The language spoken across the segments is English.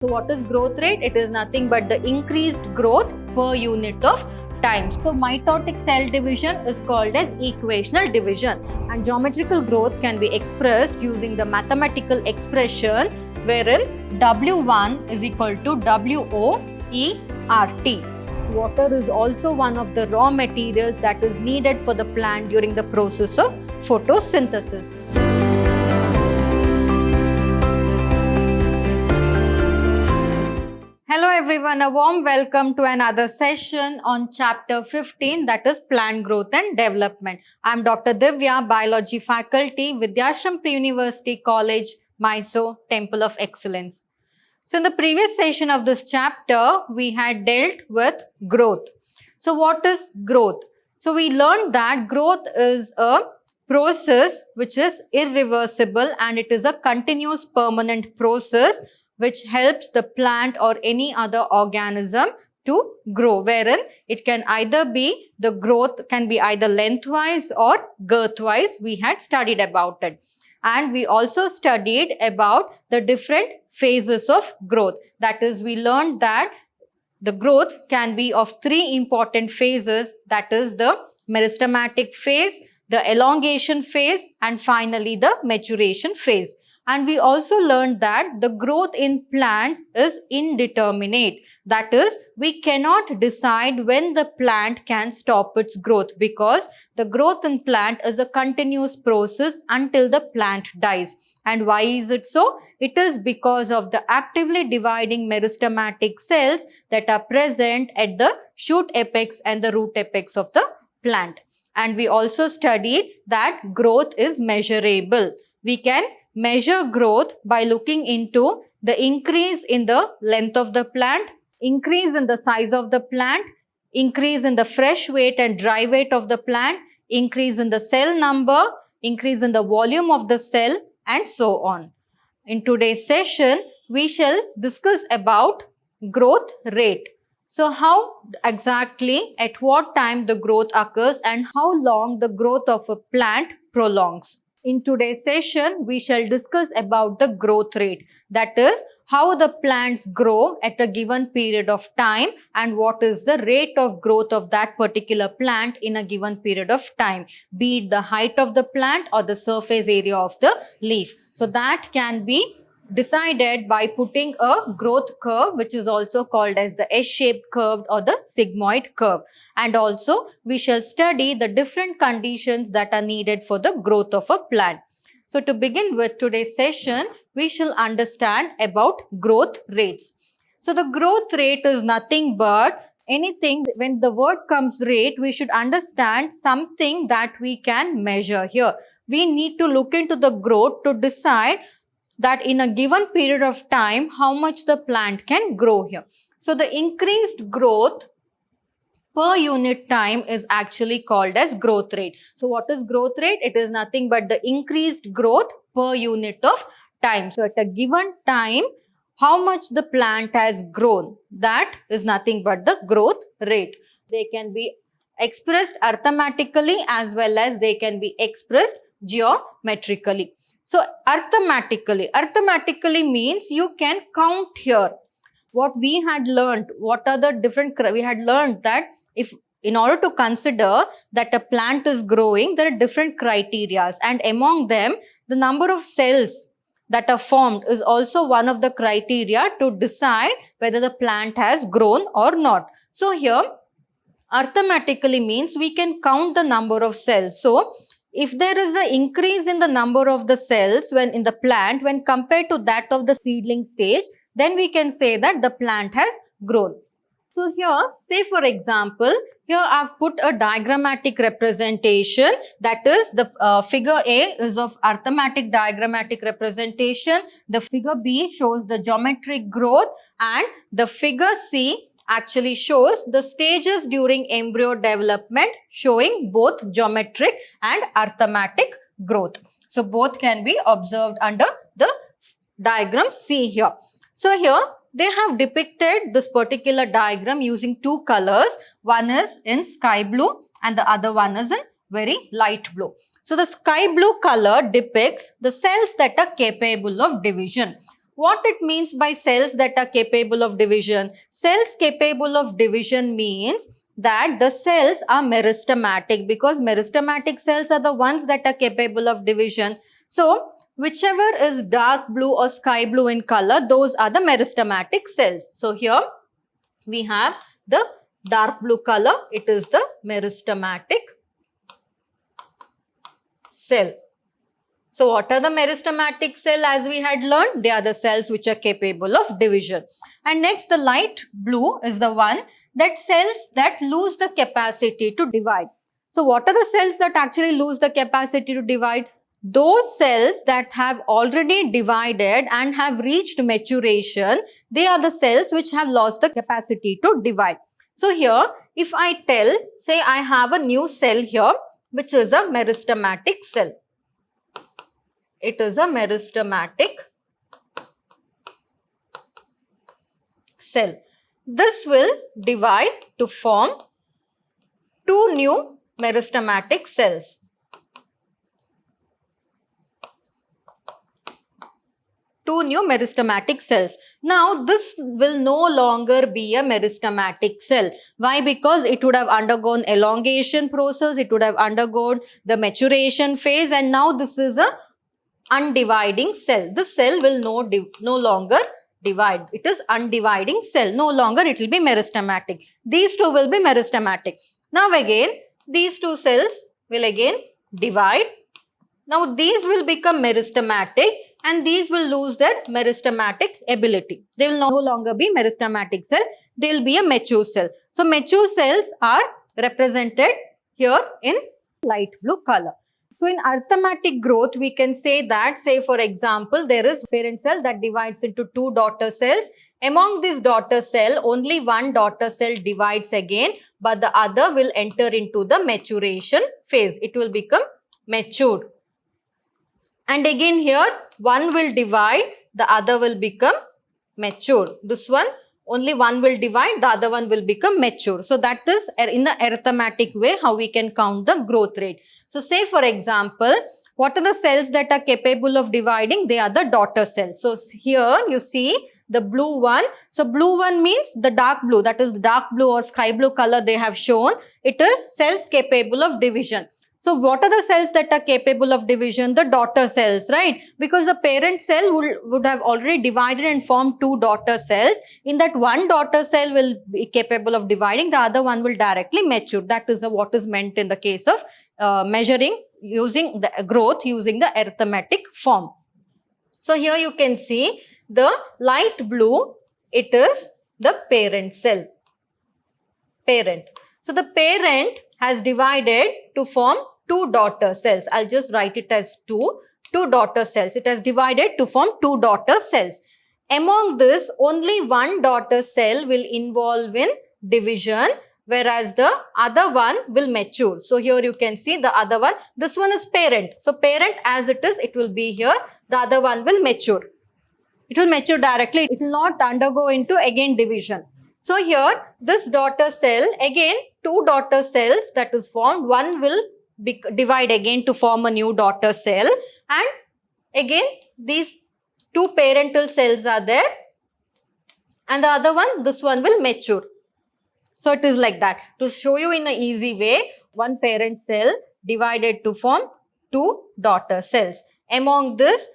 So what is growth rate? It is nothing but the increased growth per unit of time. So mitotic cell division is called as equational division, and geometrical growth can be expressed using the mathematical expression wherein W1 is equal to WOERT. Water is also one of the raw materials that is needed for the plant during the process of photosynthesis. Hello everyone, a warm welcome to another session on chapter 15, that is plant growth and development. I am Dr. Divya, biology faculty, Vidyashram Pre-University College, Mysore, Temple of Excellence. So in the previous session of this chapter, we had dealt with growth. So what is growth? So we learned that growth is a process which is irreversible and it is a continuous permanent process which helps the plant or any other organism to grow, wherein it can either be, the growth can be either lengthwise or girthwise. We had studied about it. And we also studied about the different phases of growth. That is, we learned that the growth can be of three important phases, that is the meristematic phase, the elongation phase, and finally the maturation phase. And we also learned that the growth in plants is indeterminate. That is, we cannot decide when the plant can stop its growth, because the growth in plant is a continuous process until the plant dies. And why is it so? It is because of the actively dividing meristematic cells that are present at the shoot apex and the root apex of the plant. And we also studied that growth is measurable. We can measure growth by looking into the increase in the length of the plant, increase in the size of the plant, increase in the fresh weight and dry weight of the plant, increase in the cell number, increase in the volume of the cell, and so on. In today's session, we shall discuss about growth rate. So how exactly, at what time the growth occurs and how long the growth of a plant prolongs. In today's session, we shall discuss about the growth rate. That is, how the plants grow at a given period of time and what is the rate of growth of that particular plant in a given period of time, be it the height of the plant or the surface area of the leaf. So that can be decided by putting a growth curve, which is also called as the S-shaped curve or the sigmoid curve. And also we shall study the different conditions that are needed for the growth of a plant. So to begin with today's session, we shall understand about growth rates. So the growth rate is nothing but anything. When the word comes rate, we should understand something that we can measure here. We need to look into the growth to decide that in a given period of time, how much the plant can grow here. So the increased growth per unit time is actually called as growth rate. So what is growth rate? It is nothing but the increased growth per unit of time. So at a given time, how much the plant has grown, that is nothing but the growth rate. They can be expressed arithmetically as well as they can be expressed geometrically. So arithmetically means you can count here. What we had learned, what are the different, we had learned that if in order to consider that a plant is growing, there are different criteria, and among them, the number of cells that are formed is also one of the criteria to decide whether the plant has grown or not. So here, arithmetically means we can count the number of cells. So if there is an increase in the number of the cells when in the plant when compared to that of the seedling stage, then we can say that the plant has grown. So here, say for example, here I have put a diagrammatic representation, that is the figure A is of arithmetic diagrammatic representation, the figure B shows the geometric growth, and the figure C actually shows the stages during embryo development, showing both geometric and arithmetic growth. So both can be observed under the diagram C here. So here they have depicted this particular diagram using two colors. One is in sky blue and the other one is in very light blue. So the sky blue color depicts the cells that are capable of division, What it means by cells that are capable of division? Cells capable of division means that the cells are meristematic, because meristematic cells are the ones that are capable of division. So, whichever is dark blue or sky blue in color, those are the meristematic cells. So, here we have the dark blue color, it is the meristematic cell. So, what are the meristematic cell as we had learned? They are the cells which are capable of division. And next, the light blue is the one that cells that lose the capacity to divide. So, what are the cells that actually lose the capacity to divide? Those cells that have already divided and have reached maturation, they are the cells which have lost the capacity to divide. So, here, if I tell, say I have a new cell here, which is a meristematic cell. It is a meristematic cell. This will divide to form two new meristematic cells. Two new meristematic cells. Now, this will no longer be a meristematic cell. Why? Because it would have undergone elongation process, it would have undergone the maturation phase, and now this is a undividing cell. This cell will no longer divide. It is undividing cell. No longer it will be meristematic. These two will be meristematic. Now again, these two cells will again divide. Now these will become meristematic and these will lose their meristematic ability. They will no longer be meristematic cell. They will be a mature cell. So mature cells are represented here in light blue color. So in arithmetic growth, we can say that, say for example, there is parent cell that divides into two daughter cells. Among this daughter cell, only one daughter cell divides again, but the other will enter into the maturation phase. It will become matured. And again here, one will divide, the other will become mature. This one, only one will divide, the other one will become mature. So that is in the arithmetic way how we can count the growth rate. So say for example, what are the cells that are capable of dividing? They are the daughter cells. So here you see the blue one. So blue one means the dark blue, that is dark blue or sky blue color they have shown. It is cells capable of division. So what are the cells that are capable of division? The daughter cells, right? Because the parent cell would have already divided and formed two daughter cells. In that, one daughter cell will be capable of dividing, the other one will directly mature. That is what is meant in the case of measuring using the growth using the arithmetic form. So here you can see the light blue, it is the parent cell. Parent. So the parent has divided to form two daughter cells. I'll just write it as two daughter cells. It has divided to form two daughter cells. Among this, only one daughter cell will involve in division, whereas the other one will mature. So here you can see the other one. This one is parent. So parent as it is, it will be here. The other one will mature. It will mature directly. It will not undergo into again division. So here, this daughter cell, again, two daughter cells that is formed. One will divide again to form a new daughter cell. And again, these two parental cells are there. And the other one, this one will mature. So it is like that. To show you in an easy way, one parent cell divided to form two daughter cells. Among this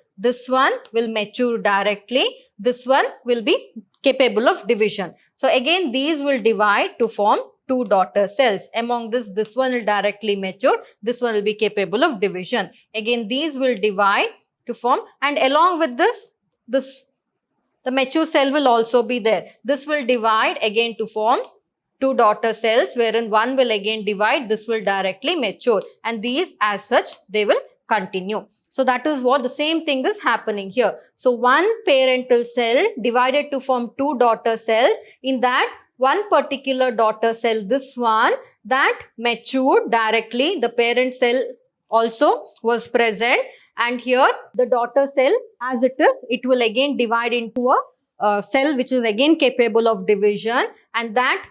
one will mature directly. This one will be capable of division. So again, these will divide to form two daughter cells. Among this one will directly mature. This one will be capable of division. Again, these will divide to form, and along with this, the mature cell will also be there. This will divide again to form two daughter cells, wherein one will again divide. This will directly mature, and these as such they will continue. So that is what the same thing is happening here. So one parental cell divided to form two daughter cells. In that, one particular daughter cell, this one, that matured directly. The parent cell also was present, and here the daughter cell as it is, it will again divide into a cell which is again capable of division, and that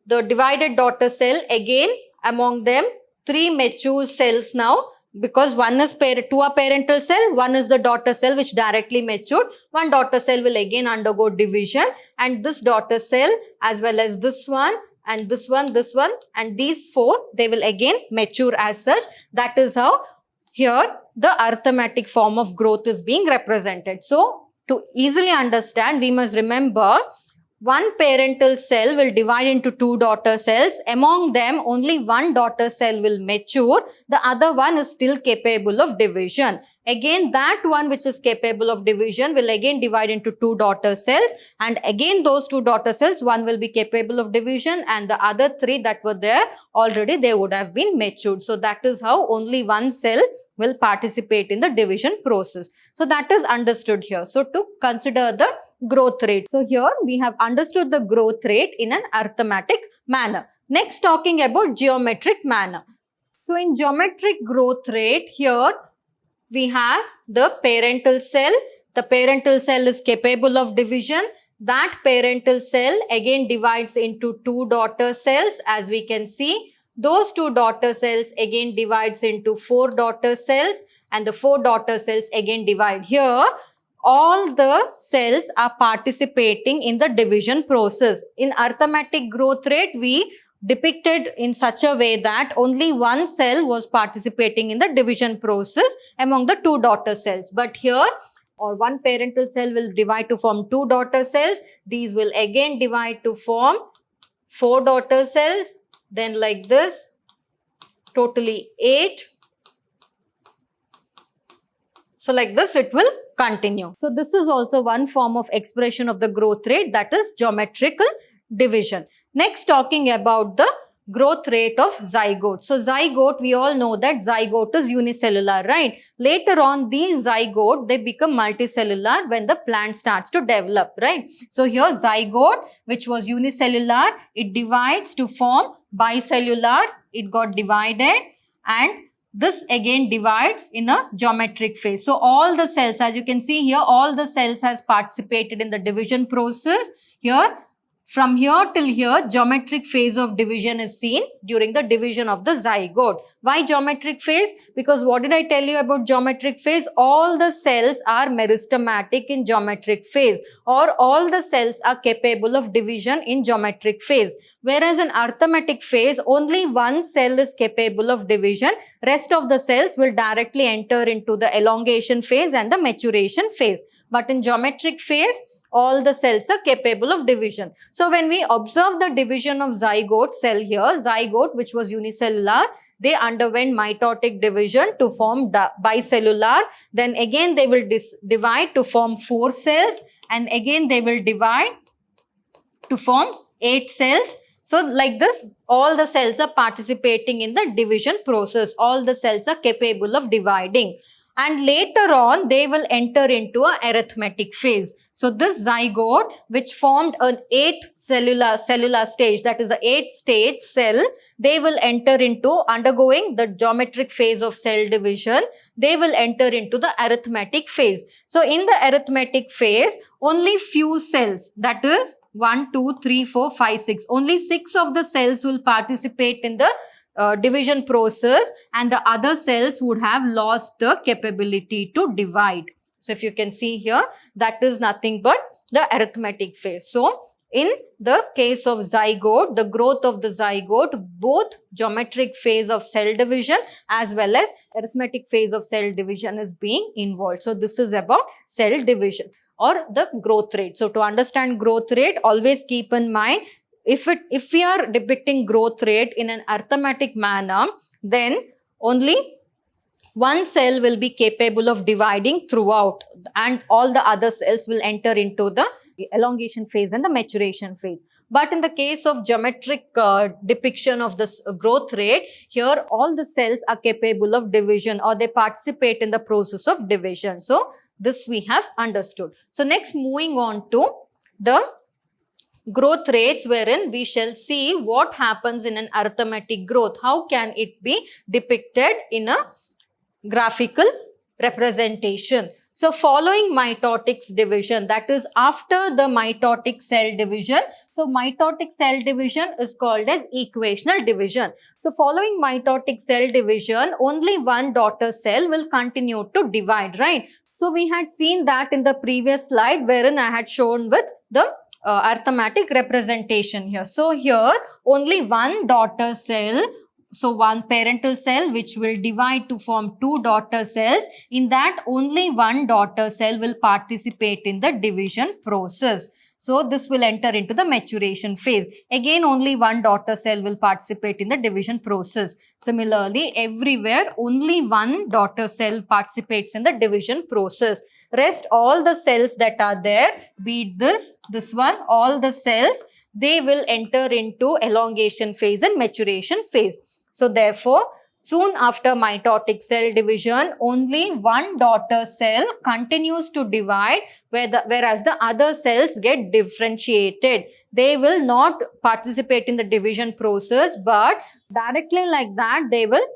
the divided daughter cell, again among them three mature cells now because one is two are parental cell, one is the daughter cell which directly matured. One daughter cell will again undergo division, and this daughter cell as well as this one and this one and these four, they will again mature as such. That is how here the arithmetic form of growth is being represented. So to easily understand, we must remember one parental cell will divide into two daughter cells. Among them, only one daughter cell will mature. The other one is still capable of division. Again, that one which is capable of division will again divide into two daughter cells. And again, those two daughter cells, one will be capable of division and the other three that were there already, they would have been matured. So that is how only one cell will participate in the division process. So that is understood here. So to consider the growth rate. So here we have understood the growth rate in an arithmetic manner. Next, talking about geometric manner. So in geometric growth rate, here we have the parental cell. The parental cell is capable of division. That parental cell again divides into two daughter cells, as we can see. Those two daughter cells again divides into four daughter cells, and the four daughter cells again divide. Here all the cells are participating in the division process. In arithmetic growth rate, we depicted in such a way that only one cell was participating in the division process among the two daughter cells. But here, or one parental cell will divide to form two daughter cells. These will again divide to form four daughter cells. Then like this, totally 8. So like this it will continue. So this is also one form of expression of the growth rate, that is geometrical division. Next, talking about the growth rate of zygote. So zygote, we all know that zygote is unicellular, right? Later on, these zygote, they become multicellular when the plant starts to develop, right? So here zygote, which was unicellular, it divides to form bicellular. It got divided, and this again divides in a geometric phase. So all the cells, as you can see here, all the cells has participated in the division process. Here, from here till here, geometric phase of division is seen during the division of the zygote. Why geometric phase? Because what did I tell you about geometric phase? All the cells are meristematic in geometric phase, or all the cells are capable of division in geometric phase. Whereas in arithmetic phase, only one cell is capable of division. Rest of the cells will directly enter into the elongation phase and the maturation phase. But in geometric phase, all the cells are capable of division. So when we observe the division of zygote cell here, zygote which was unicellular, they underwent mitotic division to form bicellular. Then again they will divide to form 4 cells, and again they will divide to form 8 cells. So like this, all the cells are participating in the division process. All the cells are capable of dividing. And later on, they will enter into an arithmetic phase. So this zygote, which formed an 8 cellular stage, that is the 8 stage cell, they will enter into, undergoing the geometric phase of cell division, they will enter into the arithmetic phase. So in the arithmetic phase, only few cells, that is 1, 2, 3, 4, 5, 6, only 6 of the cells will participate in the division process, and the other cells would have lost the capability to divide. So if you can see here, that is nothing but the arithmetic phase. So in the case of zygote, the growth of the zygote, both geometric phase of cell division as well as arithmetic phase of cell division is being involved. So this is about cell division or the growth rate. So to understand growth rate, always keep in mind, if we are depicting growth rate in an arithmetic manner, then only one cell will be capable of dividing throughout, and all the other cells will enter into the elongation phase and the maturation phase. But in the case of geometric depiction of this growth rate, here all the cells are capable of division, or they participate in the process of division. So this we have understood. So next, moving on to the growth rates, wherein we shall see what happens in an arithmetic growth. How can it be depicted in a graphical representation? So following mitotic division, that is after the mitotic cell division, so mitotic cell division is called as equational division. So following mitotic cell division, only one daughter cell will continue to divide, right? So we had seen that in the previous slide wherein I had shown with the arithmetic representation here. So here only one daughter cell, so one parental cell which will divide to form two daughter cells. In that only one daughter cell will participate in the division process. So this will enter into the maturation phase. Again only one daughter cell will participate in the division process. Similarly, everywhere only one daughter cell participates in the division process. Rest all the cells that are there, be it this one, all the cells, they will enter into elongation phase and maturation phase. So therefore, soon after mitotic cell division, only one daughter cell continues to divide, whereas the other cells get differentiated. They will not participate in the division process, but directly like that, they will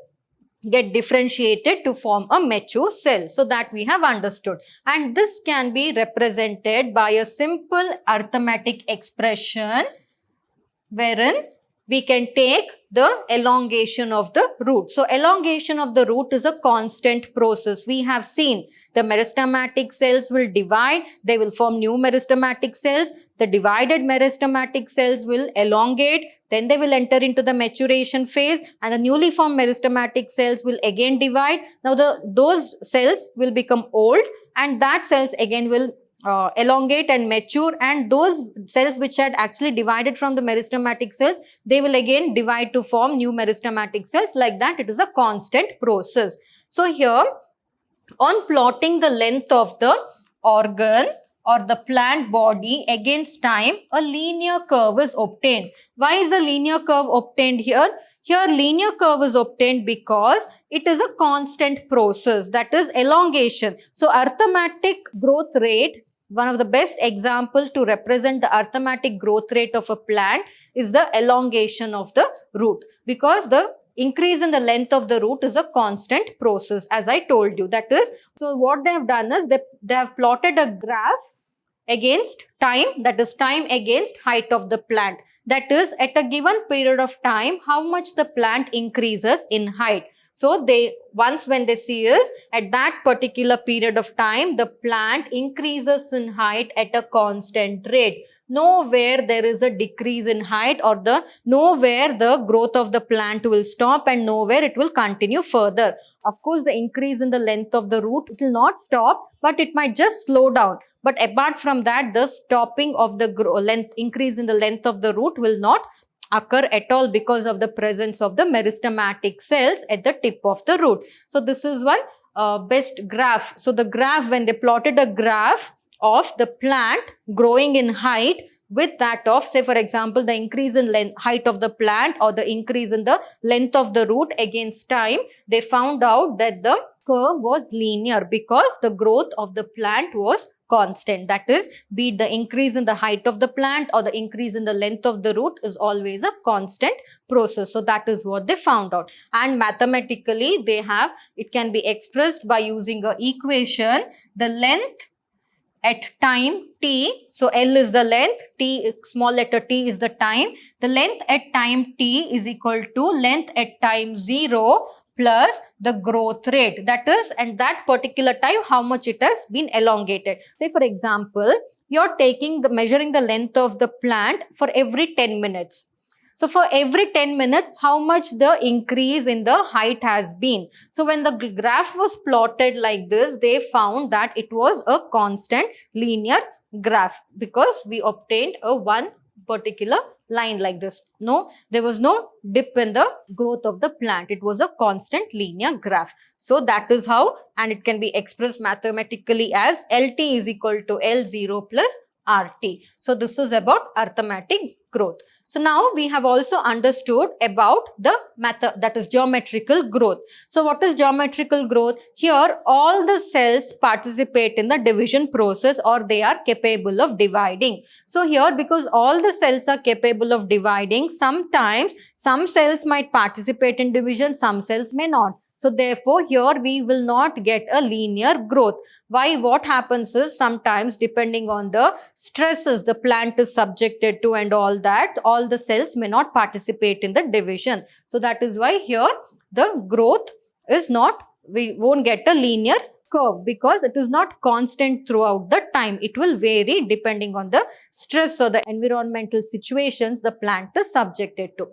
get differentiated to form a mature cell. So that we have understood. And this can be represented by a simple arithmetic expression wherein we can take the elongation of the root. So elongation of the root is a constant process. We have seen the meristematic cells will divide, they will form new meristematic cells. The divided meristematic cells will elongate, then they will enter into the maturation phase, and the newly formed meristematic cells will again divide. Now those cells will become old, and that cells again will elongate and mature, and those cells which had actually divided from the meristematic cells, they will again divide to form new meristematic cells. Like that, it is a constant process. So here, on plotting the length of the organ or the plant body against time, a linear curve is obtained. Why is a linear curve obtained here? Here linear curve is obtained because it is a constant process, that is elongation. So arithmetic growth rate, one of the best example to represent the arithmetic growth rate of a plant is the elongation of the root, because the increase in the length of the root is a constant process, as I told you. That is, so what they have done is they have plotted a graph against time, that is time against height of the plant. That is, at a given period of time, how much the plant increases in height. So when they see is at that particular period of time, the plant increases in height at a constant rate. Nowhere there is a decrease in height, or nowhere the growth of the plant will stop, and nowhere it will continue further. Of course, the increase in the length of the root, it will not stop, but it might just slow down. But apart from that, the stopping of the increase in the length of the root will not occur at all, because of the presence of the meristematic cells at the tip of the root. So this is one best graph. So the graph, when they plotted a graph of the plant growing in height with that of, say for example, the increase in height of the plant or the increase in the length of the root against time, they found out that the curve was linear because the growth of the plant was constant. That is, be it the increase in the height of the plant or the increase in the length of the root is always a constant process. So that is what they found out. And mathematically, it can be expressed by using an equation. The length at time t, so L is the length, t, small letter t is the time. The length at time t is equal to length at time 0 plus the growth rate. That is, and that particular time, how much it has been elongated. Say for example, you're measuring the length of the plant for every 10 minutes. So for every 10 minutes, how much the increase in the height has been. So when the graph was plotted like this, they found that it was a constant linear graph, because we obtained a one particular line like this. No, there was no dip in the growth of the plant. It was a constant linear graph. So that is how, and it can be expressed mathematically as LT is equal to L0 plus RT. So this is about arithmetic growth. So now we have also understood about the method, that is geometrical growth. So what is geometrical growth? Here all the cells participate in the division process, or they are capable of dividing. So here, because all the cells are capable of dividing, sometimes some cells might participate in division, some cells may not. So therefore, here we will not get a linear growth. Why? What happens is sometimes depending on the stresses the plant is subjected to and all that, all the cells may not participate in the division. So that is why here the growth is not, we won't get a linear curve because it is not constant throughout the time. It will vary depending on the stress or the environmental situations the plant is subjected to.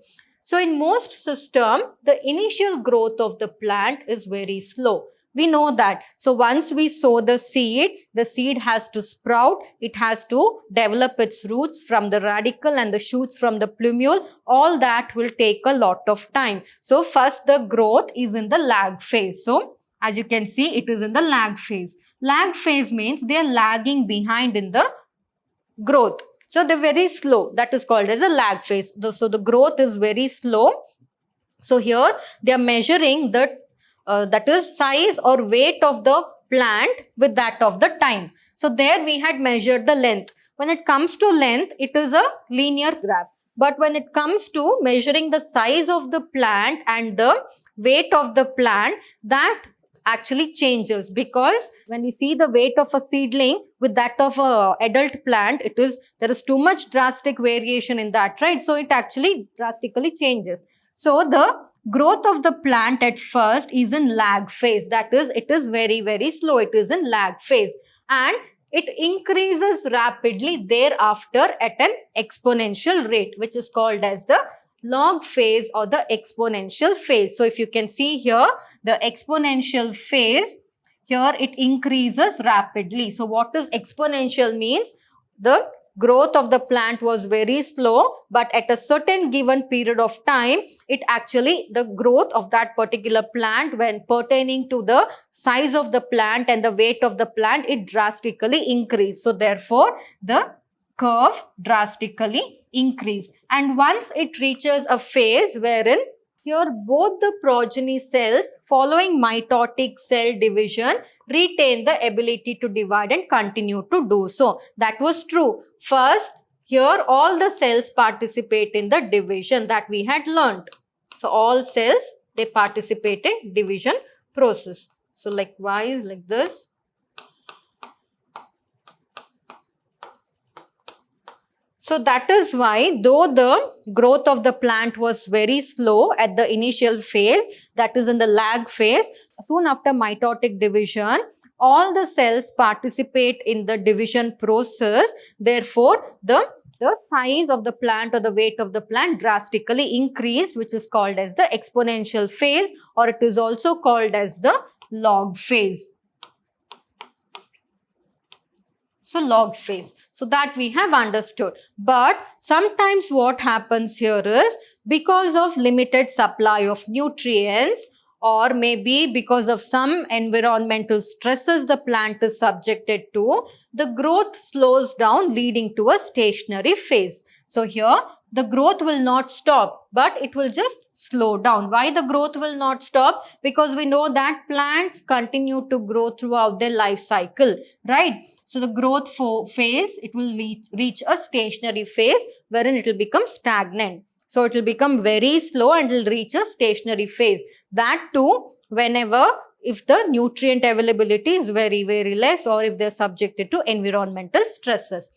So in most system, the initial growth of the plant is very slow. We know that. So once we sow the seed has to sprout, it has to develop its roots from the radicle and the shoots from the plumule. All that will take a lot of time. So first the growth is in the lag phase. So as you can see, it is in the lag phase. Lag phase means they are lagging behind in the growth. So they're very slow. That is called as a lag phase. So the growth is very slow. So here they are measuring the that is size or weight of the plant with that of the time. So there we had measured the length. When it comes to length, it is a linear graph. But when it comes to measuring the size of the plant and the weight of the plant, that actually changes, because when we see the weight of a seedling with that of a adult plant, there is too much drastic variation in that, right? So it actually drastically changes. So the growth of the plant at first is in lag phase. That is, it is very, very slow. It is in lag phase. And it increases rapidly thereafter at an exponential rate, which is called as the log phase or the exponential phase. So if you can see here, the exponential phase, here it increases rapidly. So what is exponential means? The growth of the plant was very slow, but at a certain given period of time, the growth of that particular plant, when pertaining to the size of the plant and the weight of the plant, it drastically increased. So therefore, the curve drastically increased. And once it reaches a phase wherein here both the progeny cells following mitotic cell division retain the ability to divide and continue to do so. That was true. First, here all the cells participate in the division that we had learnt. So all cells, they participate in division process. So likewise, like this. So that is why, though the growth of the plant was very slow at the initial phase, that is in the lag phase, soon after mitotic division, all the cells participate in the division process. Therefore, the size of the plant or the weight of the plant drastically increased, which is called as the exponential phase, or it is also called as the log phase. So log phase. So that we have understood. But sometimes what happens here is, because of limited supply of nutrients, or maybe because of some environmental stresses the plant is subjected to, the growth slows down, leading to a stationary phase. So here the growth will not stop, but it will just slow down. Why the growth will not stop? Because we know that plants continue to grow throughout their life cycle, right? So the growth phase, it will reach a stationary phase wherein it will become stagnant. So it will become very slow and it will reach a stationary phase. That too, whenever, if the nutrient availability is very, very less, or if they are subjected to environmental stresses.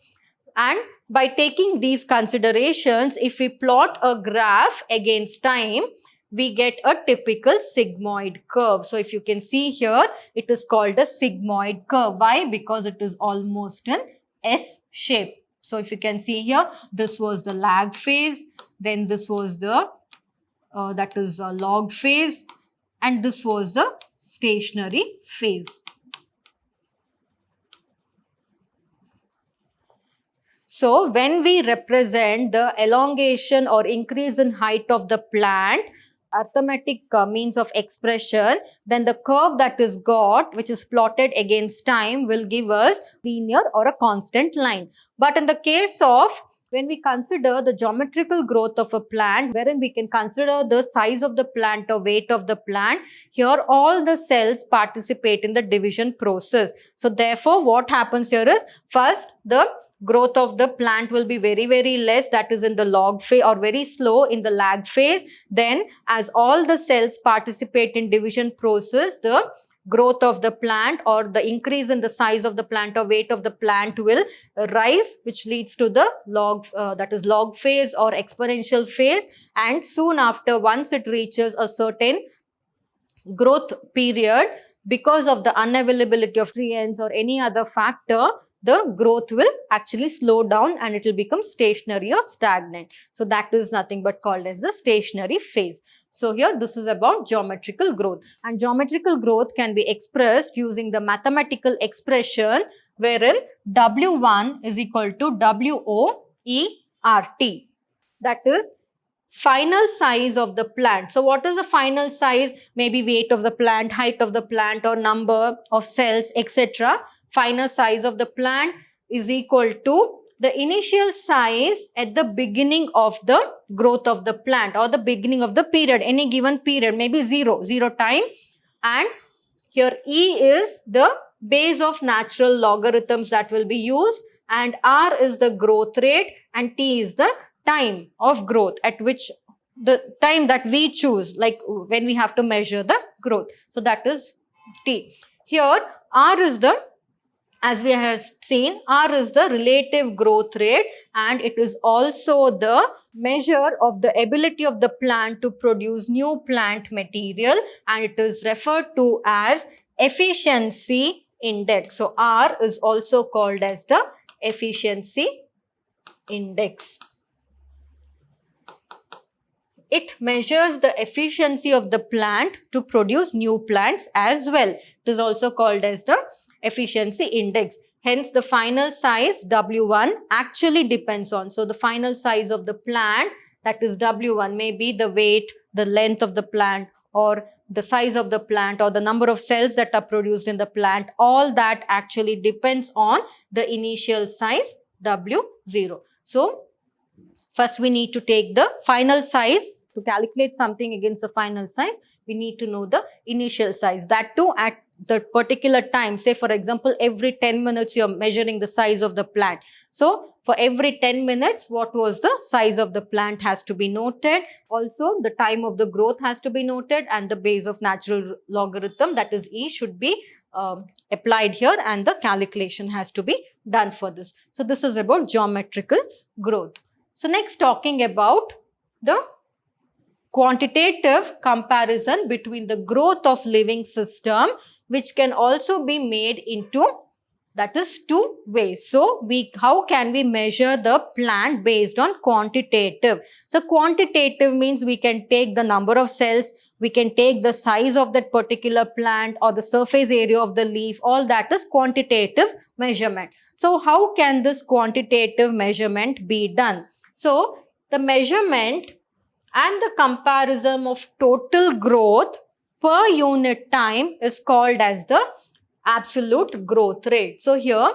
And by taking these considerations, if we plot a graph against time, we get a typical sigmoid curve. So if you can see here, it is called a sigmoid curve. Why? Because it is almost an S shape. So if you can see here, this was the lag phase, then this was the log phase, and this was the stationary phase. So when we represent the elongation or increase in height of the plant, arithmetic means of expression, then the curve that is got, which is plotted against time, will give us linear or a constant line. But in the case of when we consider the geometrical growth of a plant, wherein we can consider the size of the plant or weight of the plant, here all the cells participate in the division process. So therefore, what happens here is, first the growth of the plant will be very, very less, that is in the log phase, or very slow in the lag phase. Then as all the cells participate in division process, the growth of the plant or the increase in the size of the plant or weight of the plant will rise, which leads to the that is log phase or exponential phase. And soon after, once it reaches a certain growth period, because of the unavailability of nutrients or any other factor, the growth will actually slow down and it will become stationary or stagnant. So that is nothing but called as the stationary phase. So here this is about geometrical growth, and geometrical growth can be expressed using the mathematical expression wherein W1 is equal to WOERT. That is final size of the plant. So what is the final size? Maybe weight of the plant, height of the plant, or number of cells, etc. Final size of the plant is equal to the initial size at the beginning of the growth of the plant or the beginning of the period, any given period, maybe zero time. And here E is the base of natural logarithms that will be used, and R is the growth rate, and T is the time of growth at which the time that we choose, like when we have to measure the growth. So that is T. Here R is the, as we have seen, R is the relative growth rate, and it is also the measure of the ability of the plant to produce new plant material, and it is referred to as efficiency index. So R is also called as the efficiency index. It measures the efficiency of the plant to produce new plants as well. It is also called as the efficiency index. Hence, the final size W1 actually depends on. So, the final size of the plant, that is W1, may be the weight, the length of the plant, or the size of the plant, or the number of cells that are produced in the plant. All that actually depends on the initial size W0. So, first we need to take the final size. To calculate something against the final size, we need to know the initial size. That too at the particular time. Say for example, every 10 minutes you are measuring the size of the plant. So for every 10 minutes, what was the size of the plant has to be noted. Also the time of the growth has to be noted, and the base of natural logarithm, that is E, should be applied here, and the calculation has to be done for this. So this is about geometrical growth. So next, talking about the quantitative comparison between the growth of living system, which can also be made into, that is, two ways. So how can we measure the plant based on quantitative? So quantitative means we can take the number of cells, we can take the size of that particular plant or the surface area of the leaf. All that is quantitative measurement. So how can this quantitative measurement be done? So the measurement and the comparison of total growth per unit time is called as the absolute growth rate. So here,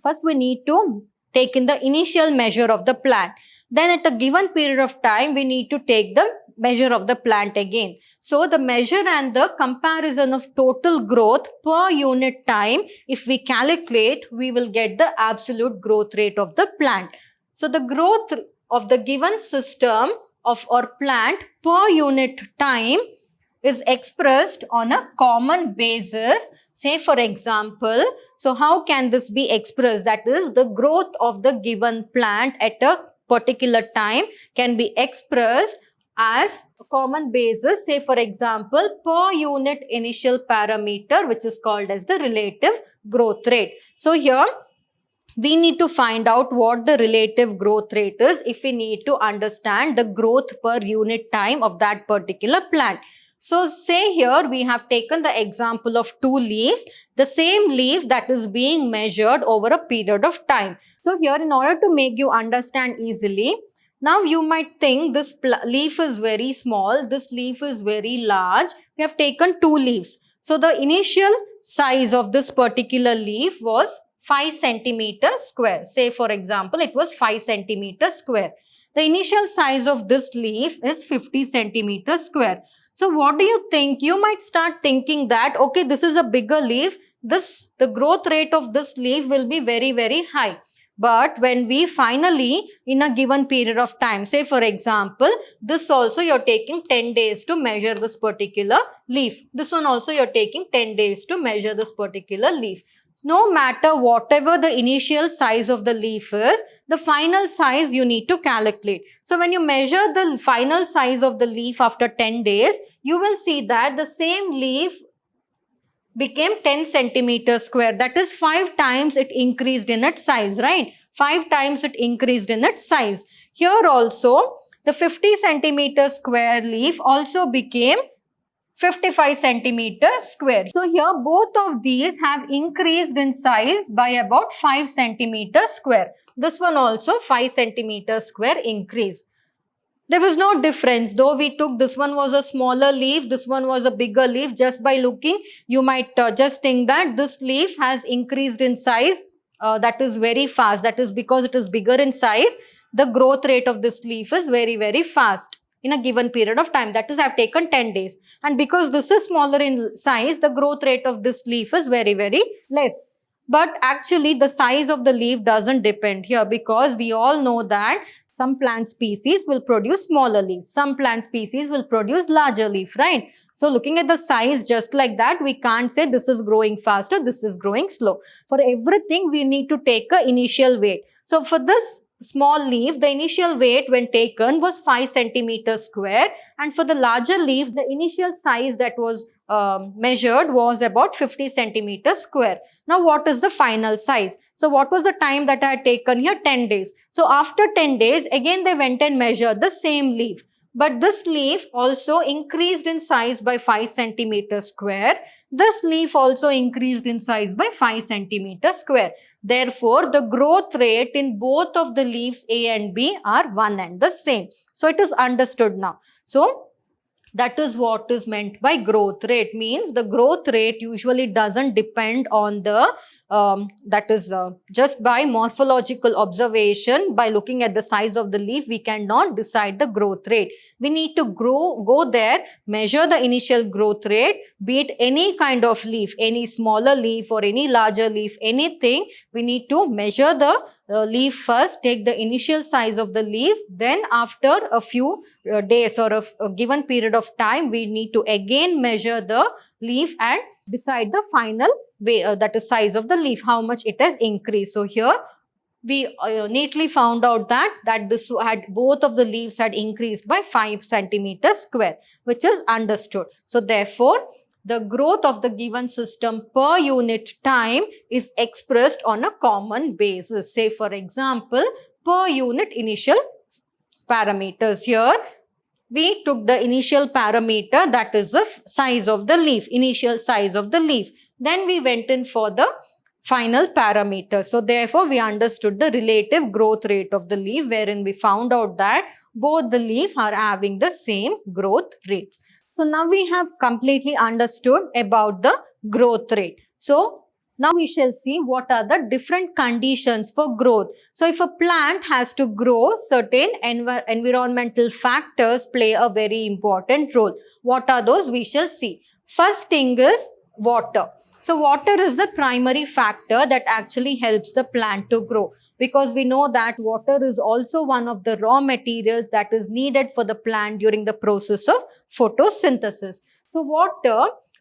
first we need to take in the initial measure of the plant. Then at a given period of time, we need to take the measure of the plant again. So the measure and the comparison of total growth per unit time, if we calculate, we will get the absolute growth rate of the plant. So the growth of the given system of or plant per unit time is expressed on a common basis. Say for example, so how can this be expressed? That is, the growth of the given plant at a particular time can be expressed as a common basis. Say for example, per unit initial parameter, which is called as the relative growth rate. So here we need to find out what the relative growth rate is if we need to understand the growth per unit time of that particular plant. So say here we have taken the example of two leaves, the same leaf that is being measured over a period of time. So here, in order to make you understand easily, now you might think this leaf is very small, this leaf is very large. We have taken two leaves. So the initial size of this particular leaf was 5 centimeters square. Say for example, it was 5 centimeters square. The initial size of this leaf is 50 centimeters square. So what do you think? You might start thinking that, okay, this is a bigger leaf. The growth rate of this leaf will be very, very high. But when we finally, in a given period of time, say for example, this also you're taking 10 days to measure this particular leaf. This one also you're taking 10 days to measure this particular leaf. No matter whatever the initial size of the leaf is, the final size you need to calculate. So when you measure the final size of the leaf after 10 days, you will see that the same leaf became 10 centimeters square. That is 5 times it increased in its size, right? 5 times it increased in its size. Here also, the 50 centimeter square leaf also became 55 centimeters square. So here both of these have increased in size by about 5 centimeters square. This one also 5 centimeters square increase. There was no difference, though we took this one was a smaller leaf, this one was a bigger leaf. Just by looking, you might just think that this leaf has increased in size. That is very fast. That is because it is bigger in size. The growth rate of this leaf is very, very fast in a given period of time. That is, I have taken 10 days. And because this is smaller in size, the growth rate of this leaf is very, very less. But actually, the size of the leaf doesn't depend here, because we all know that some plant species will produce smaller leaves. Some plant species will produce larger leaf, right? So looking at the size just like that, we can't say this is growing faster, this is growing slow. For everything, we need to take an initial weight. So for this small leaf, the initial weight when taken was 5 centimeters square. And for the larger leaf, the initial size that was measured was about 50 centimeters square. Now, what is the final size? So, what was the time that I had taken here? 10 days. So, after 10 days, again they went and measured the same leaf. But this leaf also increased in size by 5 centimeters square. This leaf also increased in size by 5 centimeters square. Therefore, the growth rate in both of the leaves A and B are one and the same. So, it is understood now. So, that is what is meant by growth rate. Means the growth rate usually doesn't depend on the just by morphological observation. By looking at the size of the leaf, we cannot decide the growth rate. We need to go there, measure the initial growth rate, be it any kind of leaf, any smaller leaf or any larger leaf, anything. We need to measure the leaf first, take the initial size of the leaf, then after a few days or a given period of time, we need to again measure the leaf and decide the final way, that is size of the leaf, how much it has increased. So here we neatly found out that this had, both of the leaves had increased by 5 centimeters square, which is understood. So therefore, the growth of the given system per unit time is expressed on a common basis. Say for example, per unit initial parameters. Here we took the initial parameter, that is the size of the leaf, initial size of the leaf. Then we went in for the final parameter. So therefore, we understood the relative growth rate of the leaf, wherein we found out that both the leaf are having the same growth rates. So now we have completely understood about the growth rate. So now we shall see what are the different conditions for growth. So if a plant has to grow, certain environmental factors play a very important role. What are those? We shall see. First thing is water. So water is the primary factor that actually helps the plant to grow, because we know that water is also one of the raw materials that is needed for the plant during the process of photosynthesis.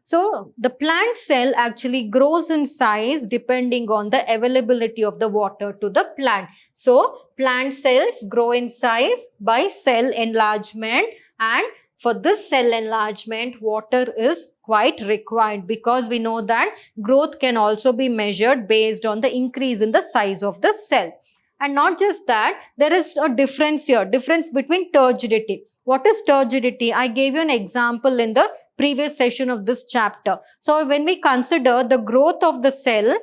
So the plant cell actually grows in size depending on the availability of the water to the plant. So plant cells grow in size by cell enlargement, and for this cell enlargement, water is quite required, because we know that growth can also be measured based on the increase in the size of the cell. And not just that, there is a difference here, difference between turgidity. What is turgidity? I gave you an example in the previous session of this chapter. So when we consider the growth of the cell,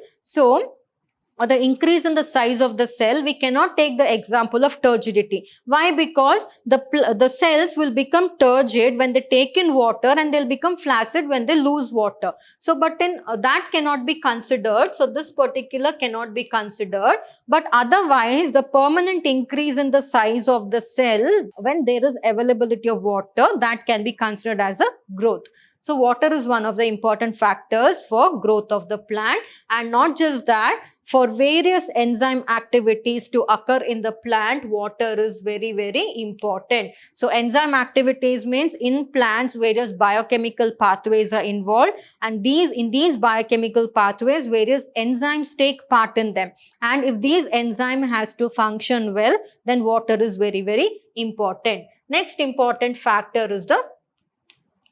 or the increase in the size of the cell, we cannot take the example of turgidity. Why? Because the cells will become turgid when they take in water, and they'll become flaccid when they lose water. So, but in that cannot be considered. So, this particular cannot be considered. But otherwise, the permanent increase in the size of the cell when there is availability of water, that can be considered as a growth. So water is one of the important factors for growth of the plant, and not just that, for various enzyme activities to occur in the plant, water is very, very important. So enzyme activities means in plants various biochemical pathways are involved, and in these biochemical pathways various enzymes take part in them, and if these enzyme has to function well, then water is very, very important. Next important factor is the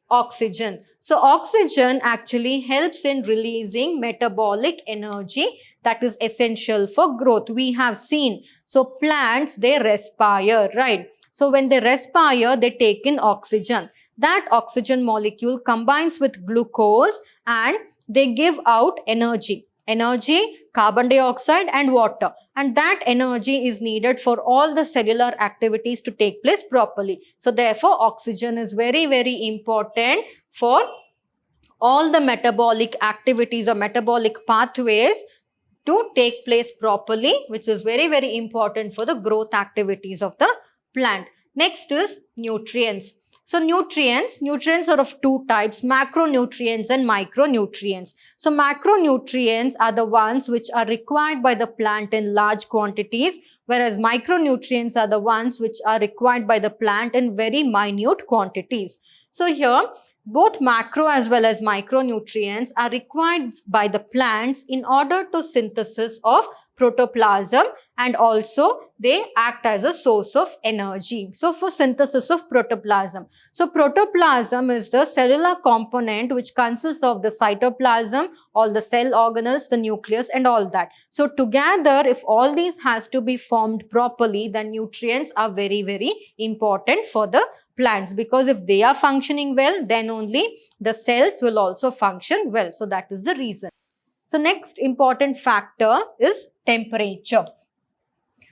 oxygen. So oxygen actually helps in releasing metabolic energy that is essential for growth. We have seen, so plants, they respire, right? So when they respire, they take in oxygen. That oxygen molecule combines with glucose and they give out energy. Energy, carbon dioxide and water. And that energy is needed for all the cellular activities to take place properly. So therefore, oxygen is very, very important for all the metabolic activities or metabolic pathways to take place properly, which is very, very important for the growth activities of the plant. Next is nutrients. So nutrients are of two types, macronutrients and micronutrients. So macronutrients are the ones which are required by the plant in large quantities, whereas micronutrients are the ones which are required by the plant in very minute quantities. So here, both macro as well as micronutrients are required by the plants in order to synthesis of protoplasm, and also they act as a source of energy. So for synthesis of protoplasm. So protoplasm is the cellular component which consists of the cytoplasm, all the cell organelles, the nucleus and all that. So together, if all these has to be formed properly, then nutrients are very, very important for the plants, because if they are functioning well, then only the cells will also function well. So that is the reason. So next important factor is temperature.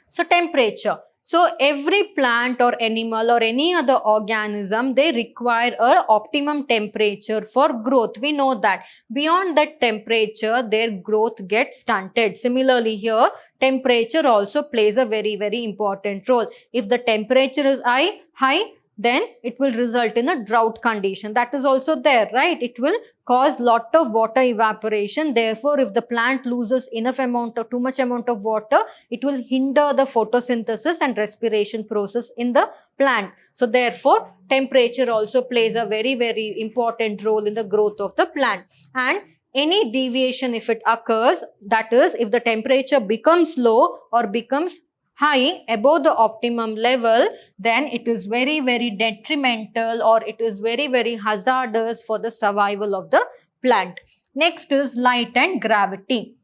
So temperature. So every plant or animal or any other organism, they require a optimum temperature for growth. We know that beyond that temperature, their growth gets stunted. Similarly here, temperature also plays a very, very important role. If the temperature is high, then it will result in a drought condition. That is also there, right? It will cause lot of water evaporation. Therefore, if the plant loses enough amount or too much amount of water, it will hinder the photosynthesis and respiration process in the plant. So therefore, temperature also plays a very, very important role in the growth of the plant. And any deviation, if it occurs, that is, if the temperature becomes low or becomes high above the optimum level, then it is very, very detrimental, or it is very, very hazardous for the survival of the plant. Next is light and gravity.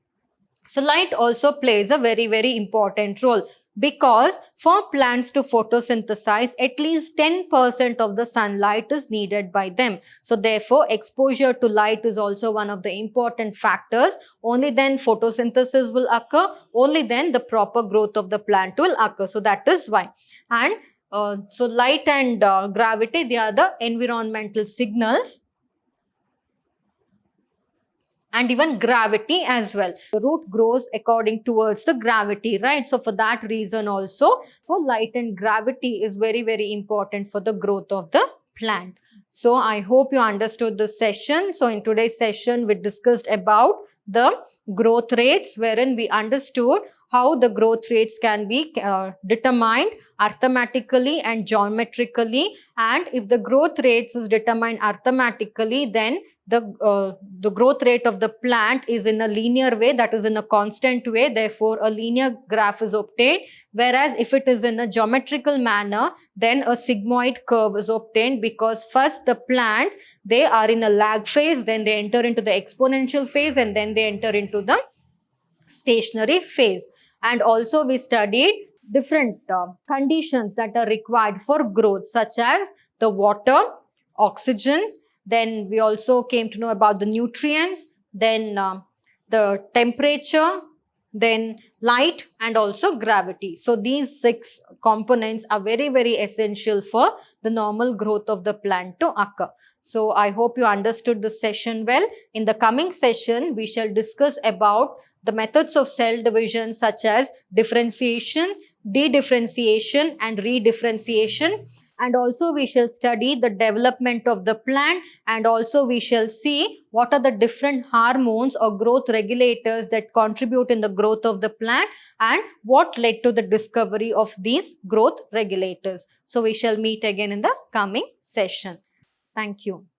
So light also plays a very, very important role, because for plants to photosynthesize, at least 10% of the sunlight is needed by them. So therefore, exposure to light is also one of the important factors. Only then photosynthesis will occur, only then the proper growth of the plant will occur. So that is why. And so light and gravity, they are the environmental signals, and even gravity as well. The root grows according towards the gravity, right? So for that reason also, for light and gravity is very, very important for the growth of the plant. So I hope you understood this session. So in today's session, we discussed about the growth rates, wherein we understood how the growth rates can be determined arithmetically and geometrically. And if the growth rates is determined arithmetically, then the growth rate of the plant is in a linear way, that is in a constant way. Therefore, a linear graph is obtained. Whereas if it is in a geometrical manner, then a sigmoid curve is obtained, because first the plants, they are in a lag phase, then they enter into the exponential phase, and then they enter into the stationary phase. And also we studied different conditions that are required for growth, such as the water, oxygen. Then we also came to know about the nutrients, then the temperature, then light, and also gravity. So these 6 components are very, very essential for the normal growth of the plant to occur. So I hope you understood this session well. In the coming session, we shall discuss about the methods of cell division, such as differentiation, dedifferentiation and redifferentiation. and also we shall study the development of the plant, and also we shall see what are the different hormones or growth regulators that contribute in the growth of the plant and what led to the discovery of these growth regulators. So we shall meet again in the coming session. Thank you.